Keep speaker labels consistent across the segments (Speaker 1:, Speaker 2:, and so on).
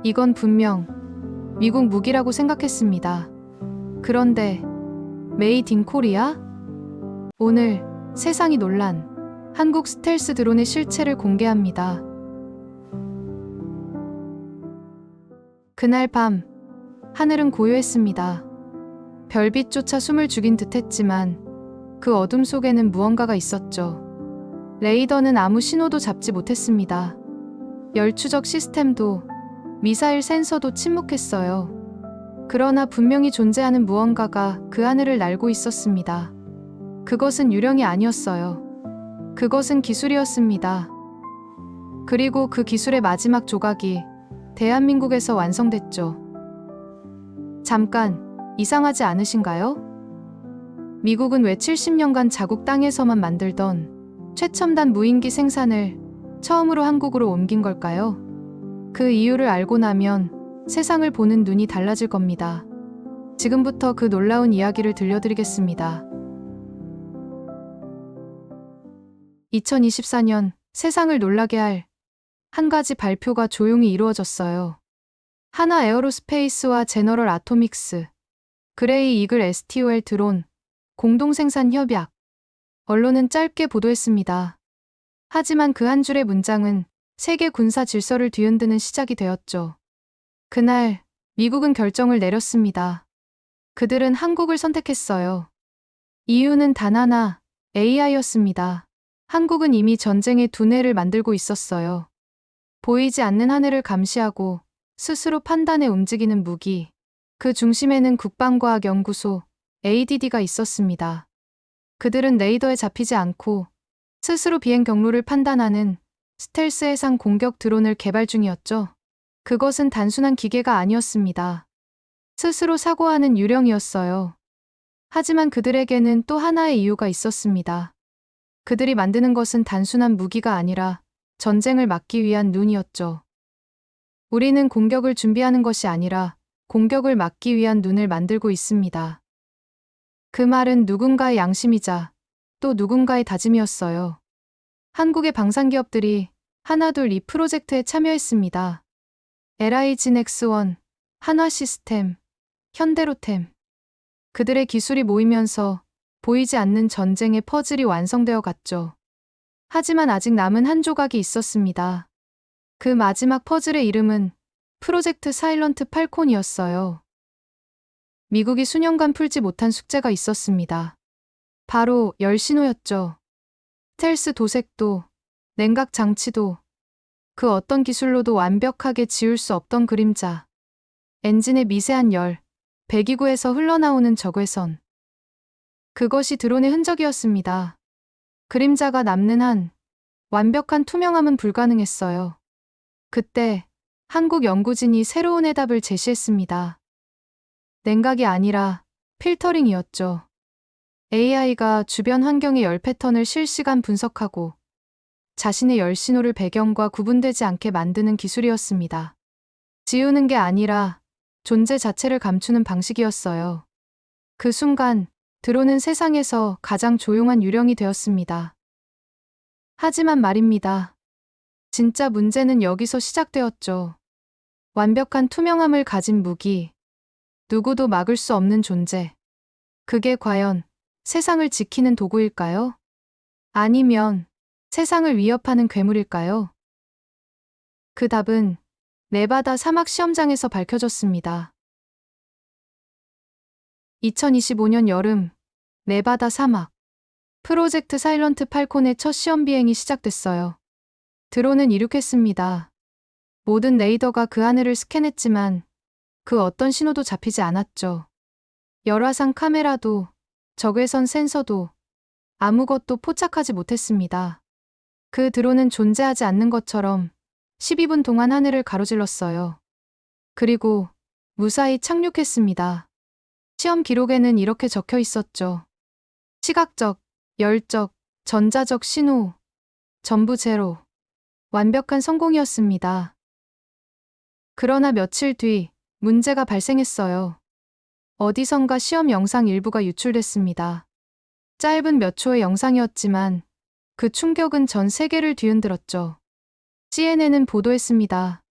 Speaker 1: 이건 분명 미국 무기라고 생각했습니다. 그런데 메이드 인 코리아? 오늘 세상이 놀란 한국 스텔스 드론의 실체를 공개합니다. 그날 밤 하늘은 고요했습니다. 별빛조차 숨을 죽인 듯했지만 그 어둠 속에는 무언가가 있었죠. 레이더는 아무 신호도 잡지 못했습니다. 열추적 시스템도 미사일 센서도 침묵했어요. 그러나 분명히 존재하는 무언가가 그 하늘을 날고 있었습니다. 그것은 유령이 아니었어요. 그것은 기술이었습니다. 그리고 그 기술의 마지막 조각이 대한민국에서 완성됐죠. 잠깐, 이상하지 않으신가요? 미국은 왜 70년간 자국 땅에서만 만들던 최첨단 무인기 생산을 처음으로 한국으로 옮긴 걸까요? 그 이유를 알고 나면 세상을 보는 눈이 달라질 겁니다. 지금부터 그 놀라운 이야기를 들려드리겠습니다. 2024년 세상을 놀라게 할 한 가지 발표가 조용히 이루어졌어요. 하나 에어로스페이스와 제너럴 아토믹스, 그레이 이글 STOL 드론 공동 생산 협약. 언론은 짧게 보도했습니다. 하지만 그 한 줄의 문장은 세계 군사 질서를 뒤흔드는 시작이 되었죠. 그날 미국은 결정을 내렸습니다. 그들은 한국을 선택했어요. 이유는 단 하나, AI였습니다. 한국은 이미 전쟁의 두뇌를 만들고 있었어요. 보이지 않는 하늘을 감시하고 스스로 판단해 움직이는 무기. 그 중심에는 국방과학연구소, ADD가 있었습니다. 그들은 레이더에 잡히지 않고 스스로 비행 경로를 판단하는 스텔스 해상 공격 드론을 개발 중이었죠. 그것은 단순한 기계가 아니었습니다. 스스로 사고하는 유령이었어요. 하지만 그들에게는 또 하나의 이유가 있었습니다. 그들이 만드는 것은 단순한 무기가 아니라 전쟁을 막기 위한 눈이었죠. 우리는 공격을 준비하는 것이 아니라 공격을 막기 위한 눈을 만들고 있습니다. 그 말은 누군가의 양심이자 또 누군가의 다짐이었어요. 한국의 방산기업들이 하나둘 이 프로젝트에 참여했습니다. LIG넥스원, 한화시스템, 현대로템. 그들의 기술이 모이면서 보이지 않는 전쟁의 퍼즐이 완성되어 갔죠. 하지만 아직 남은 한 조각이 있었습니다. 그 마지막 퍼즐의 이름은 프로젝트 사일런트 팔콘이었어요. 미국이 수년간 풀지 못한 숙제가 있었습니다. 바로 열신호였죠. 스텔스 도색도, 냉각 장치도, 그 어떤 기술로도 완벽하게 지울 수 없던 그림자. 엔진의 미세한 열, 배기구에서 흘러나오는 적외선. 그것이 드론의 흔적이었습니다. 그림자가 남는 한 완벽한 투명함은 불가능했어요. 그때 한국 연구진이 새로운 해답을 제시했습니다. 냉각이 아니라 필터링이었죠. AI가 주변 환경의 열 패턴을 실시간 분석하고 자신의 열 신호를 배경과 구분되지 않게 만드는 기술이었습니다. 지우는 게 아니라 존재 자체를 감추는 방식이었어요. 그 순간 드론은 세상에서 가장 조용한 유령이 되었습니다. 하지만 말입니다. 진짜 문제는 여기서 시작되었죠. 완벽한 투명함을 가진 무기, 누구도 막을 수 없는 존재. 그게 과연 세상을 지키는 도구일까요? 아니면 세상을 위협하는 괴물일까요? 그 답은 네바다 사막 시험장에서 밝혀졌습니다. 2025년 여름, 네바다 사막. 프로젝트 사일런트 팔콘의 첫 시험 비행이 시작됐어요. 드론은 이륙했습니다. 모든 레이더가 그 하늘을 스캔했지만 그 어떤 신호도 잡히지 않았죠. 열화상 카메라도, 적외선 센서도 아무것도 포착하지 못했습니다. 그 드론은 존재하지 않는 것처럼 12분 동안 하늘을 가로질렀어요. 그리고 무사히 착륙했습니다. 시험 기록에는 이렇게 적혀 있었죠. 시각적, 열적, 전자적 신호, 전부 제로. 완벽한 성공이었습니다. 그러나 며칠 뒤 문제가 발생했어요. 어디선가 시험 영상 일부가 유출됐습니다. 짧은 몇 초의 영상이었지만 그 충격은 전 세계를 뒤흔들었죠. CNN은 보도했습니다.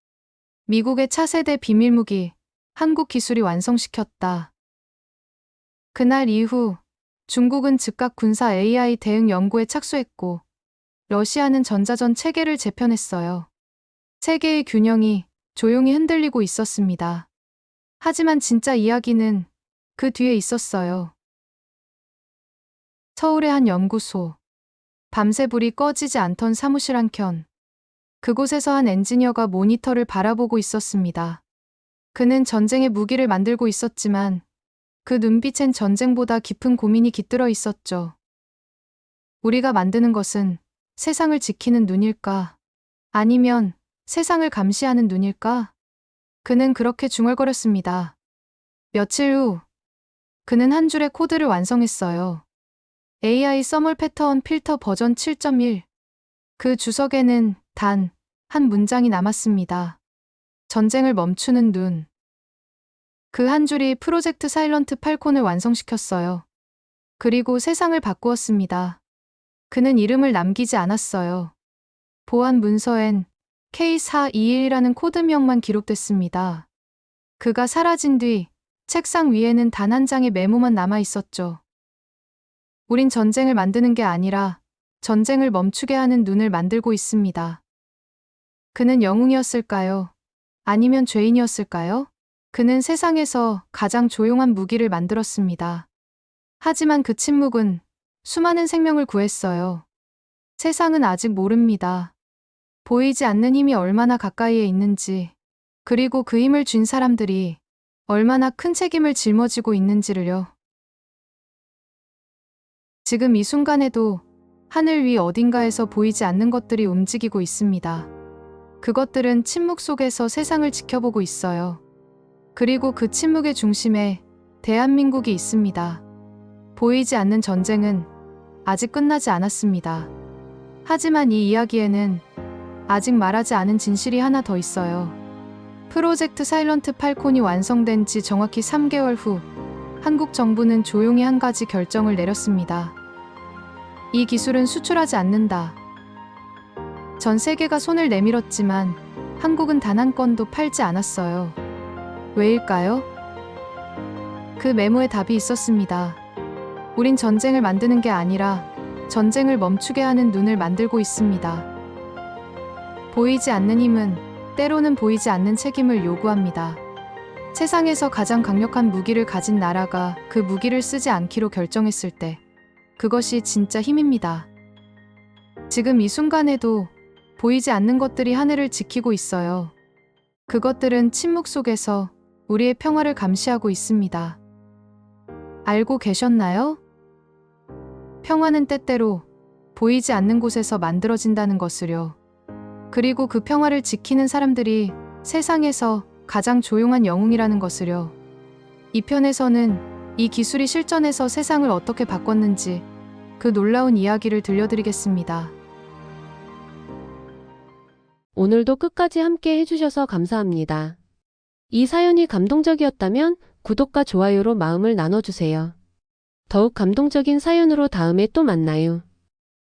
Speaker 1: 미국의 차세대 비밀무기, 한국 기술이 완성시켰다. 그날 이후 중국은 즉각 군사 AI 대응 연구에 착수했고 러시아는 전자전 체계를 재편했어요. 세계의 균형이 조용히 흔들리고 있었습니다. 하지만 진짜 이야기는 그 뒤에 있었어요. 서울의 한 연구소. 밤새 불이 꺼지지 않던 사무실 한 켠. 그곳에서 한 엔지니어가 모니터를 바라보고 있었습니다. 그는 전쟁의 무기를 만들고 있었지만 그 눈빛엔 전쟁보다 깊은 고민이 깃들어 있었죠. 우리가 만드는 것은 세상을 지키는 눈일까? 아니면 세상을 감시하는 눈일까? 그는 그렇게 중얼거렸습니다. 며칠 후, 그는 한 줄의 코드를 완성했어요. AI 써멀 패턴 필터 버전 7.1. 그 주석에는 단 한 문장이 남았습니다. 전쟁을 멈추는 눈. 그 한 줄이 프로젝트 사일런트 팔콘을 완성시켰어요. 그리고 세상을 바꾸었습니다. 그는 이름을 남기지 않았어요. 보안 문서엔 K421이라는 코드명만 기록됐습니다. 그가 사라진 뒤 책상 위에는 단 한 장의 메모만 남아 있었죠. 우린 전쟁을 만드는 게 아니라 전쟁을 멈추게 하는 눈을 만들고 있습니다. 그는 영웅이었을까요? 아니면 죄인이었을까요? 그는 세상에서 가장 조용한 무기를 만들었습니다. 하지만 그 침묵은 수많은 생명을 구했어요. 세상은 아직 모릅니다. 보이지 않는 힘이 얼마나 가까이에 있는지, 그리고 그 힘을 쥔 사람들이 얼마나 큰 책임을 짊어지고 있는지를요. 지금 이 순간에도 하늘 위 어딘가에서 보이지 않는 것들이 움직이고 있습니다. 그것들은 침묵 속에서 세상을 지켜보고 있어요. 그리고 그 침묵의 중심에 대한민국이 있습니다. 보이지 않는 전쟁은 아직 끝나지 않았습니다. 하지만 이 이야기에는 아직 말하지 않은 진실이 하나 더 있어요. 프로젝트 사일런트 팔콘이 완성된 지 정확히 3개월 후, 한국 정부는 조용히 한 가지 결정을 내렸습니다. 이 기술은 수출하지 않는다. 전 세계가 손을 내밀었지만 한국은 단 한 건도 팔지 않았어요. 왜일까요? 그 메모에 답이 있었습니다. 우린 전쟁을 만드는 게 아니라 전쟁을 멈추게 하는 눈을 만들고 있습니다. 보이지 않는 힘은 때로는 보이지 않는 책임을 요구합니다. 세상에서 가장 강력한 무기를 가진 나라가 그 무기를 쓰지 않기로 결정했을 때 그것이 진짜 힘입니다. 지금 이 순간에도 보이지 않는 것들이 하늘을 지키고 있어요. 그것들은 침묵 속에서 우리의 평화를 감시하고 있습니다. 알고 계셨나요? 평화는 때때로 보이지 않는 곳에서 만들어진다는 것을요. 그리고 그 평화를 지키는 사람들이 세상에서 가장 조용한 영웅이라는 것을요. 이 편에서는 이 기술이 실전에서 세상을 어떻게 바꿨는지 그 놀라운 이야기를 들려드리겠습니다.
Speaker 2: 오늘도 끝까지 함께 해주셔서 감사합니다. 이 사연이 감동적이었다면 구독과 좋아요로 마음을 나눠주세요. 더욱 감동적인 사연으로 다음에 또 만나요.